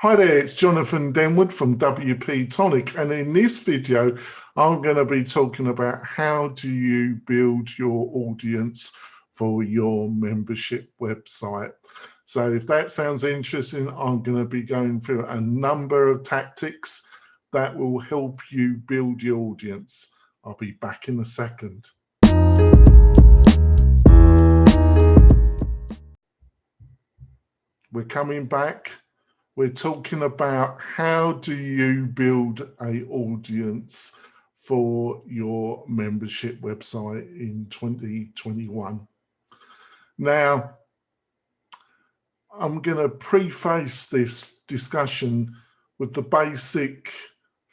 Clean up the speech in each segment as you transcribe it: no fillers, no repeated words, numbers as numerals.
Hi there, it's Jonathan Denwood from WP-Tonic, and in this video I'm going to be talking about how do you build your audience for your membership website. So if that sounds interesting, I'm going to be going through a number of tactics that will help you build your audience. I'll be back in a second. We're coming back. We're talking about how do you build an audience for your membership website in 2021. Now, I'm going to preface this discussion with the basic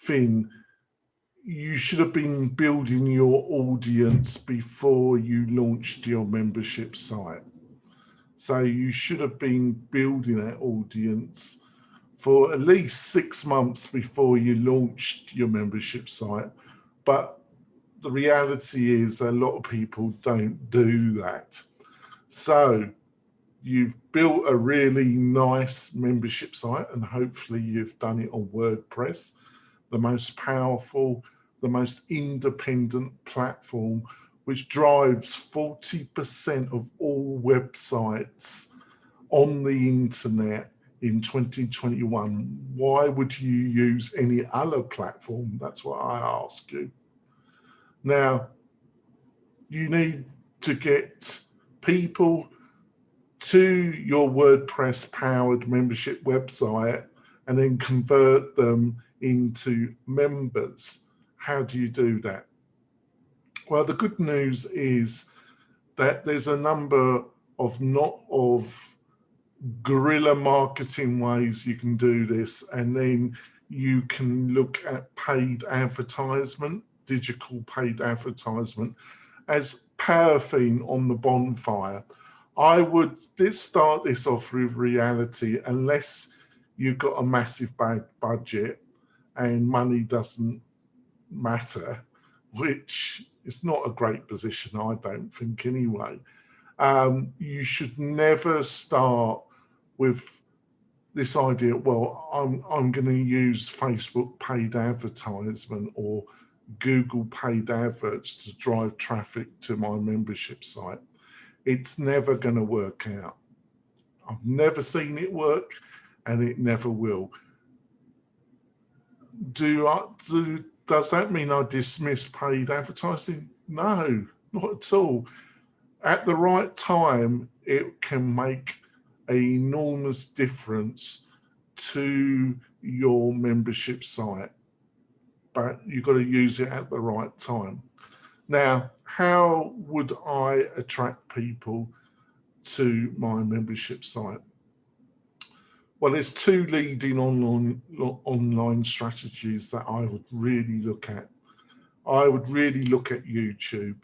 thing. You should have been building your audience before you launched your membership site. So you should have been building that audience for at least 6 months before you launched your membership site. But the reality is a lot of people don't do that. So you've built a really nice membership site, and hopefully you've done it on WordPress, the most powerful, the most independent platform, which drives 40% of all websites on the internet in 2021. Why would you use any other platform? That's what I ask you. Now, you need to get people to your WordPress powered membership website and then convert them into members. How do you do that? Well, the good news is that there's a number of guerrilla marketing ways you can do this, and then you can look at paid advertisement, digital paid advertisement, as paraffin on the bonfire. Let's start this off with reality. Unless you've got a massive budget and money doesn't matter, which is not a great position, I don't think anyway. You should never start with this idea, well, I'm going to use Facebook paid advertisement or Google paid adverts to drive traffic to my membership site. It's never going to work out. I've never seen it work, and it never will. Does that mean I dismiss paid advertising? No, not at all. At the right time, it can make an enormous difference to your membership site, but you've got to use it at the right time. Now, how would I attract people to my membership site? Well, there's two leading online strategies that I would really look at. I would really look at YouTube.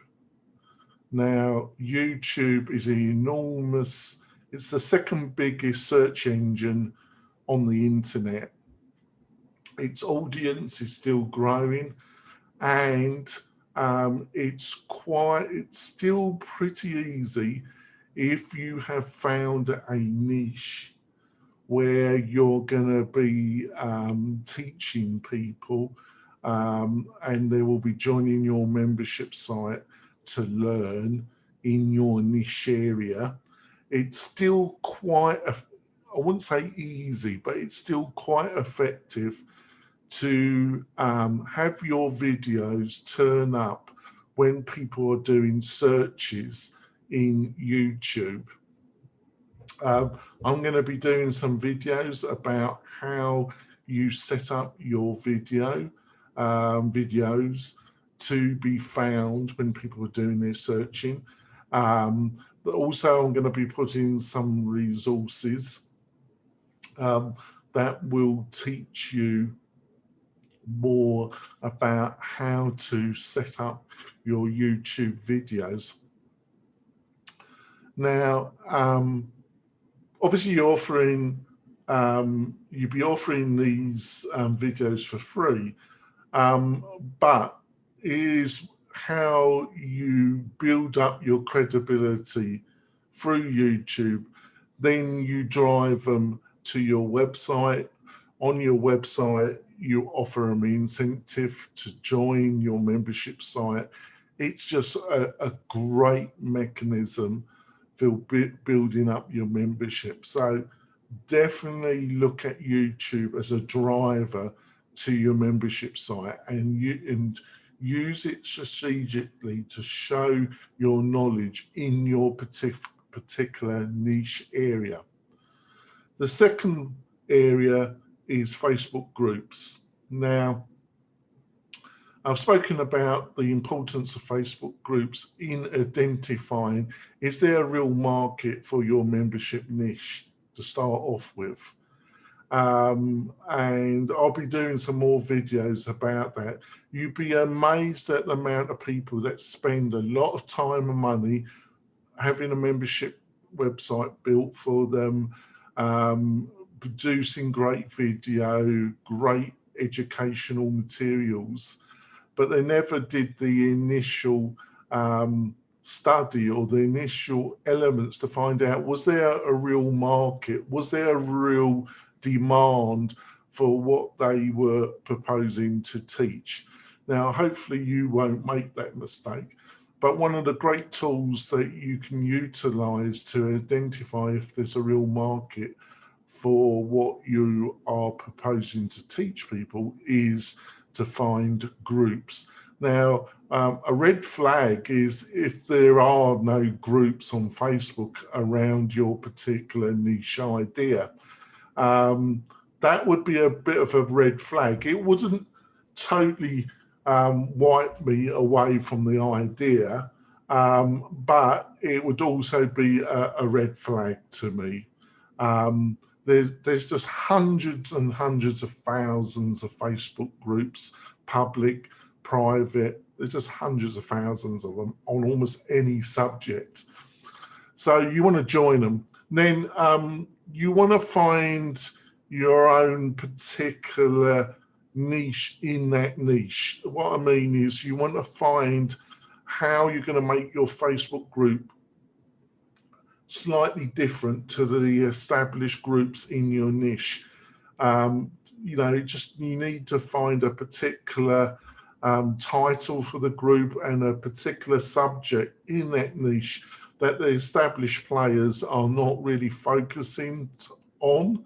Now, YouTube is it's the second biggest search engine on the internet. Its audience is still growing, and it's still pretty easy if you have found a niche where you're going to be teaching people, and they will be joining your membership site to learn in your niche area. It's still I wouldn't say easy, but it's still quite effective to have your videos turn up when people are doing searches in YouTube. I'm going to be doing some videos about how you set up your videos to be found when people are doing their searching. But also I'm going to be putting some resources that will teach you more about how to set up your YouTube videos. Now, obviously you'll be offering these videos for free, but is how you build up your credibility through YouTube. Then you drive them to your website, on your website, you offer them incentive to join your membership site. It's just a great mechanism for building up your membership. So definitely look at YouTube as a driver to your membership site, and use it strategically to show your knowledge in your particular niche area. The second area is Facebook groups. Now, I've spoken about the importance of Facebook groups in identifying, is there a real market for your membership niche to start off with? And I'll be doing some more videos about that. You'd be amazed at the amount of people that spend a lot of time and money having a membership website built for them, producing great video, great educational materials, but they never did the initial study or the initial elements to find out, was there a real market? Was there a real demand for what they were proposing to teach? Now, hopefully you won't make that mistake, but one of the great tools that you can utilize to identify if there's a real market for what you are proposing to teach people is to find groups. Now, a red flag is if there are no groups on Facebook around your particular niche idea. That would be a bit of a red flag. It wouldn't totally wipe me away from the idea, but it would also be a red flag to me. There's just hundreds and hundreds of thousands of Facebook groups, public, private. There's just hundreds of thousands of them on almost any subject. So you want to join them. Then you want to find your own particular niche in that niche. What I mean is you want to find how you're going to make your Facebook group slightly different to the established groups in your niche. You know, you need to find a particular title for the group and a particular subject in that niche that the established players are not really focusing on,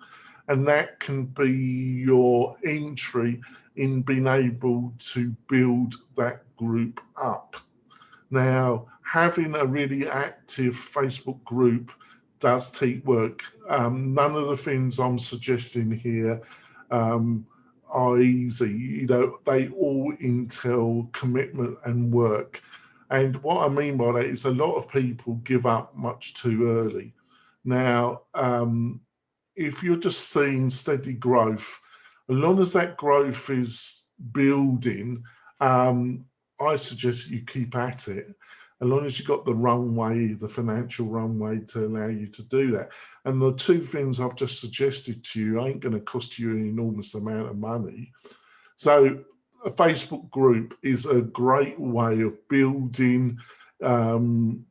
and that can be your entry in being able to build that group up. Now, having a really active Facebook group does take work. None of the things I'm suggesting here are easy. You know, they all entail commitment and work. And what I mean by that is a lot of people give up much too early. Now, if you're just seeing steady growth, as long as that growth is building, I suggest you keep at it, as long as you've got the runway, the financial runway to allow you to do that. And the two things I've just suggested to you ain't going to cost you an enormous amount of money. So a Facebook group is a great way of building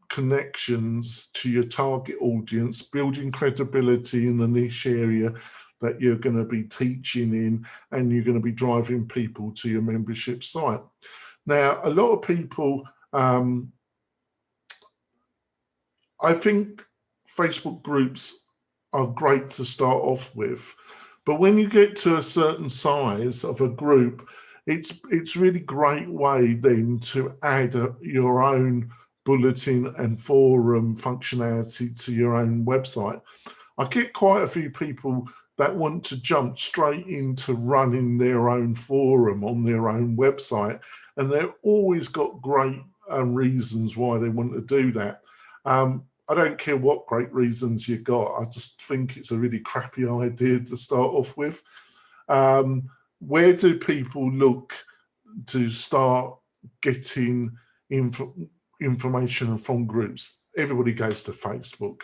connections to your target audience, building credibility in the niche area that you're going to be teaching in, and you're going to be driving people to your membership site. Now, a lot of people, I think Facebook groups are great to start off with, but when you get to a certain size of a group, it's really great way then to add your own bulletin and forum functionality to your own website. I get quite a few people that want to jump straight into running their own forum on their own website, and they've always got great reasons why they want to do that. I don't care what great reasons you got. I just think it's a really crappy idea to start off with. Where do people look to start getting information from groups? Everybody goes to Facebook.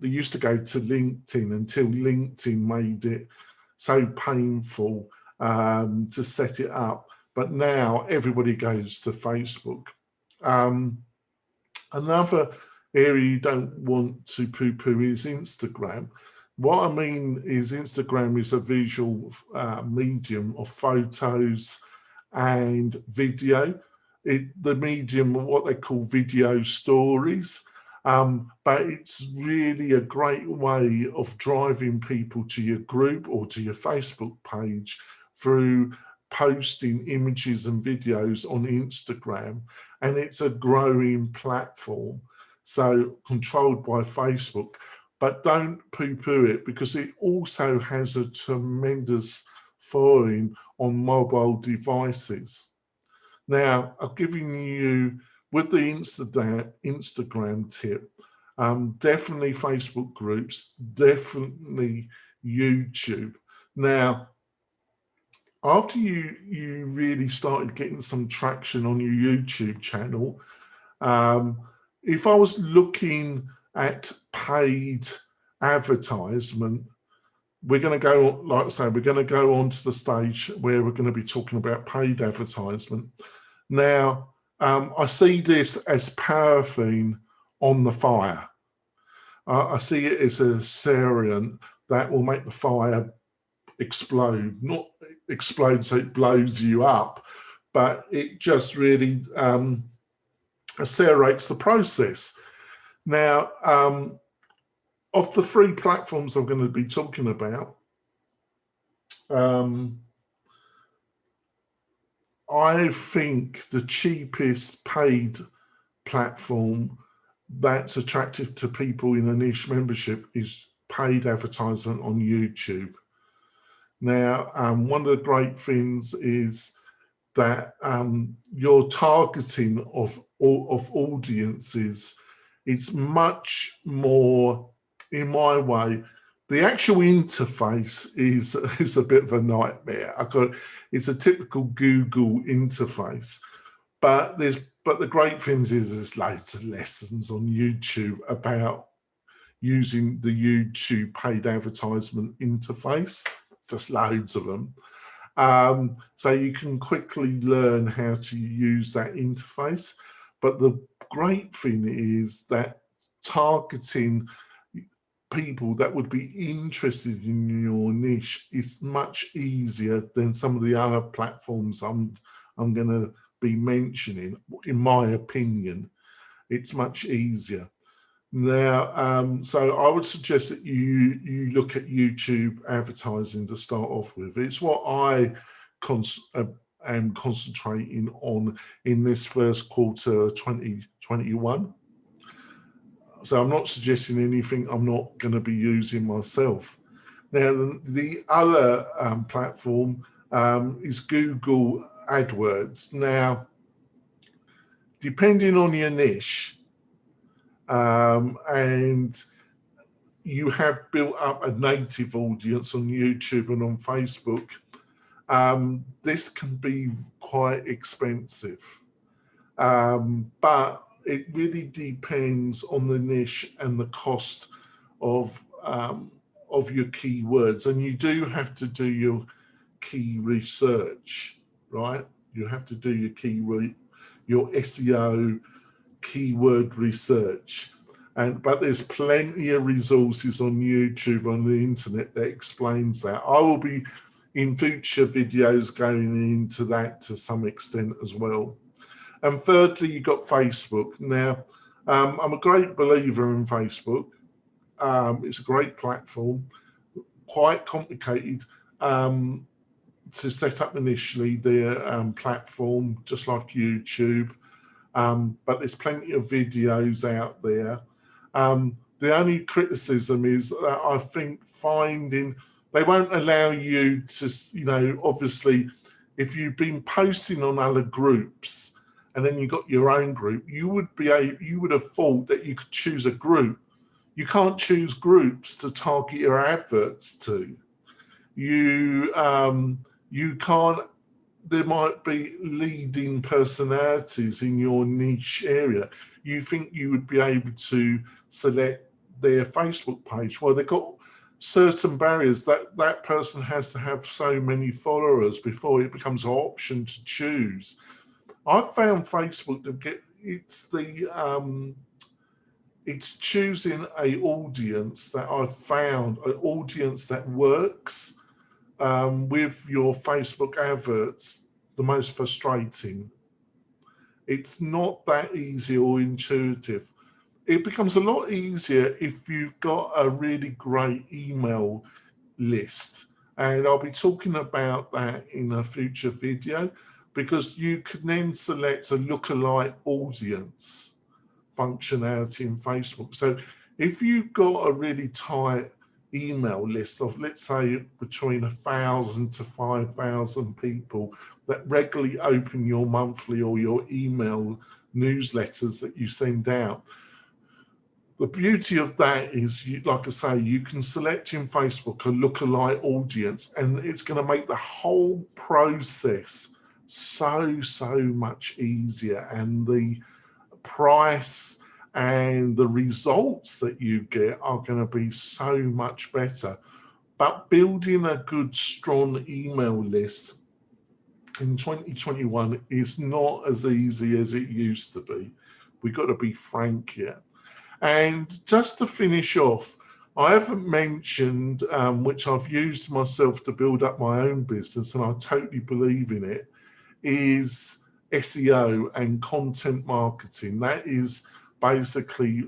They used to go to LinkedIn until LinkedIn made it so painful to set it up. But now everybody goes to Facebook. Another area you don't want to poo-poo is Instagram. What I mean is Instagram is a visual medium of photos and video. The medium of what they call video stories, but it's really a great way of driving people to your group or to your Facebook page through posting images and videos on Instagram. And it's a growing platform, so controlled by Facebook. But don't poo-poo it, because it also has a tremendous following on mobile devices. Now, I've given you, with the Instagram tip, definitely Facebook groups, definitely YouTube. Now, after you really started getting some traction on your YouTube channel, if I was looking at paid advertisement, we're going to go, like I say, we're going to go on to the stage where we're going to be talking about paid advertisement. Now, I see this as paraffin on the fire. I see it as a cerient that will make the fire explode, not explode so it blows you up, but it just really accelerates the process. Now, of the 3 platforms I'm going to be talking about, I think the cheapest paid platform that's attractive to people in a niche membership is paid advertisement on YouTube. Now, one of the great things is that your targeting of audiences is much more, in my way. The actual interface is a bit of a nightmare. It's a typical Google interface, but the great things is there's loads of lessons on YouTube about using the YouTube paid advertisement interface, just loads of them. So you can quickly learn how to use that interface. But the great thing is that targeting people that would be interested in your niche is much easier than some of the other platforms I'm going to be mentioning. In my opinion, it's much easier. Now, so I would suggest that you look at YouTube advertising to start off with. It's what I am concentrating on in this first quarter of 2021. So I'm not suggesting anything I'm not going to be using myself. Now, the other platform is Google AdWords. Now, depending on your niche, and you have built up a native audience on YouTube and on Facebook, this can be quite expensive. But it really depends on the niche and the cost of your keywords. And you do have to do your key research, right? You have to do your SEO, keyword research. But there's plenty of resources on YouTube, on the internet, that explains that. I will be in future videos going into that to some extent as well. And thirdly, you've got Facebook. Now, I'm a great believer in Facebook. It's a great platform, quite complicated to set up initially, their platform, just like YouTube. But there's plenty of videos out there. The only criticism is that I think they won't allow you to, obviously, if you've been posting on other groups and then you got your own group, you would have thought that you could choose a group. You can't choose groups to target your adverts to. You can't. There might be leading personalities in your niche area. You think you would be able to select their Facebook page. Well, they've got certain barriers that person has to have so many followers before it becomes an option to choose. I've found Facebook to get, it's the it's choosing a audience that I've found, an audience that works with your Facebook adverts, the most frustrating. It's not that easy or intuitive. It becomes a lot easier if you've got a really great email list. And I'll be talking about that in a future video, because you can then select a lookalike audience functionality in Facebook. So if you've got a really tight email list of, let's say, between 1,000 to 5,000 people that regularly open your monthly or your email newsletters that you send out, the beauty of that is, like I say, you can select in Facebook a lookalike audience, and it's going to make the whole process so much easier, and the price and the results that you get are going to be so much better. But building a good, strong email list in 2021 is not as easy as it used to be. We've got to be frank here. And just to finish off, I haven't mentioned, which I've used myself to build up my own business, and I totally believe in it, is SEO and content marketing. That is basically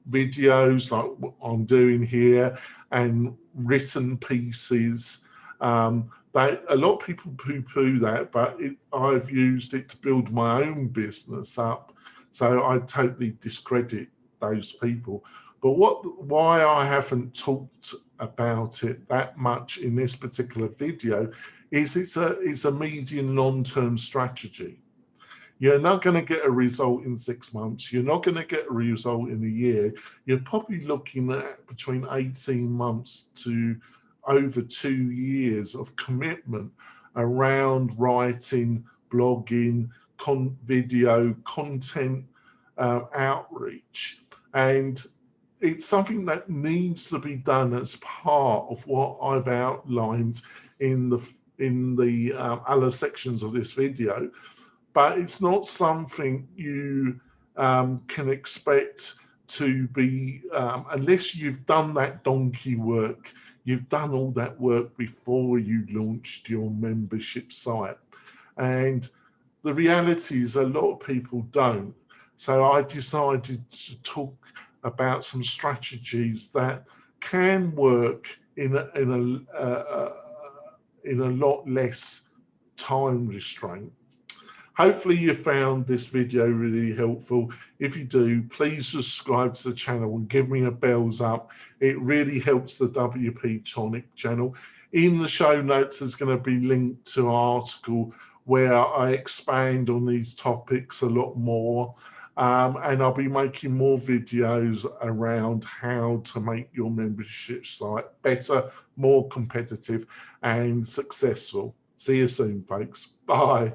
videos like what I'm doing here and written pieces. A lot of people poo-poo that, but I've used it to build my own business up. So I totally discredit those people. But why I haven't talked about it that much in this particular video is it's a medium long-term strategy. You're not going to get a result in 6 months. You're not going to get a result in a year. You're probably looking at between 18 months to over 2 years of commitment around writing, blogging, video, content outreach. And it's something that needs to be done as part of what I've outlined in the other sections of this video. But it's not something you can expect to be, unless you've done that donkey work, you've done all that work before you launched your membership site. And the reality is a lot of people don't. So I decided to talk about some strategies that can work in a lot less time restraint. Hopefully you found this video really helpful. If you do, please subscribe to the channel and give me a bells up. It really helps the WP-Tonic channel. In the show notes, there's going to be linked to an article where I expand on these topics a lot more. And I'll be making more videos around how to make your membership site better, more competitive and successful. See you soon, folks. Bye.